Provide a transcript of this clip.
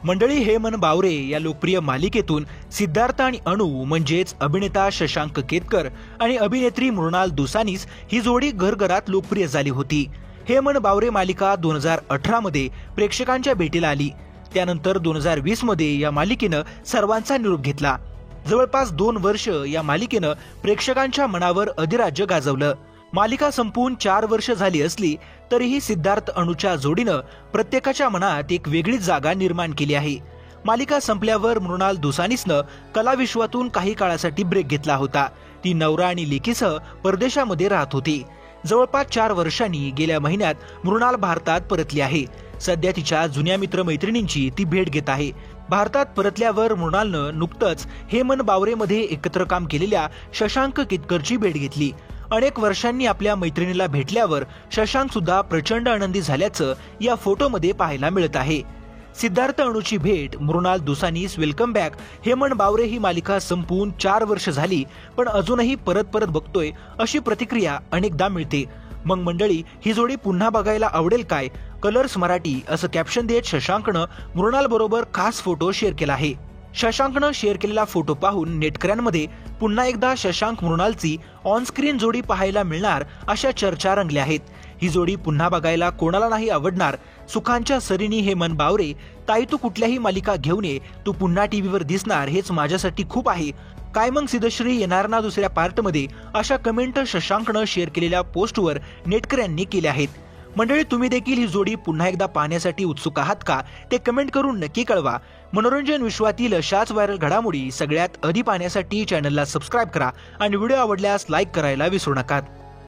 मंडळी, हेमन बावरे या लोकप्रिय मालिकेतून सिद्धार्थ आणि अनु म्हणजेच अभिनेता शशांक केतकर आणि अभिनेत्री मृणाल दुसानीस ही जोडी घरघरात लोकप्रिय झाली होती। हेमन बावरे मालिका 2018 मध्ये प्रेक्षकांच्या भेटीला आली। त्यानंतर 2020 मध्ये या मालिकेनं सर्वांचा निरोप घेतला। जवळपास 2 वर्ष या मालिकेनं प्रेक्षकांच्या मनावर अधिराज्य गाजवलं। मालिका संपून 4 वर्ष झाली असली तरीही सिद्धार्थ अनुच्या जोडीनं प्रत्येकाच्या मनात एक वेगळीच जागा निर्माण केली आहे। मालिका संपल्यावर मृणाल दुसानीसनं कलाविश्वातून काही काळासाठी ब्रेक घेतला होता। ती नवरा आणि लेकीसह परदेशामध्ये राहत होती। जवळपास 4 वर्षांनी गेल्या महिन्यात मृणाल भारतात परतली आहे। सध्या तिच्या जुन्या मित्रमैत्रिणींची ती भेट घेत आहे। भारतात परतल्यावर मृणालनं नुकतंच हेमन बावरेमध्ये एकत्र काम केलेल्या शशांक केतकरची भेट घेतली। अनेक वर्षांनी आपल्या मैत्रिणीला भेटल्यावर शशांक सुद्धा प्रचंड आनंदी झाल्याचं या फोटोमध्ये पाहायला मिळत आहे। सिद्धार्थ अनुची भेट, मृणाल दुसानीस वेलकम बॅक, हेमन बावरे ही मालिका संपून 4 वर्ष झाली पण अजूनही परत बघतोय अशी प्रतिक्रिया अनेकदा मिळते। मग मंडळी, ही जोडी पुन्हा बघायला आवडेल काय? कलर्स मराठी असं कॅप्शन देत शशांकनं मृणाल बरोबर खास फोटो शेअर केला आहे। शशांकनं शेअर केलेला फोटो पाहून नेटकऱ्यांमध्ये पुन्हा एकदा शशांक मृणालची ऑन स्क्रीन जोडी पाहायला मिळणार अशा चर्चा रंगल्या आहेत। ही जोडी पुन्हा बघायला कोणाला नाही आवडणार? सुखांच्या सरीनी हेमन बावरे, ताई तू कुठल्याही मालिका घेऊन ये, तू पुन्हा टीव्हीवर दिसणार हेच माझ्यासाठी खूप आहे। काय मग सिद्धश्री येणार ना दुसऱ्या पार्टमध्ये? अशा कमेंट शशांकनं शेअर केलेल्या पोस्टवर नेटकऱ्यांनी केल्या आहेत। मंडळी, तुम्ही देखील ही जोडी पुन्हा एकदा पाहण्यासाठी उत्सुक आहात का? ते कमेंट करून नक्की कळवा। मनोरंजन विश्वातील अशाच व्हायरल घडामोडी सगळ्यात आधी पाहण्यासाठी चॅनलला सबस्क्राईब करा आणि व्हिडिओ आवडल्यास लाईक करायला विसरू नका।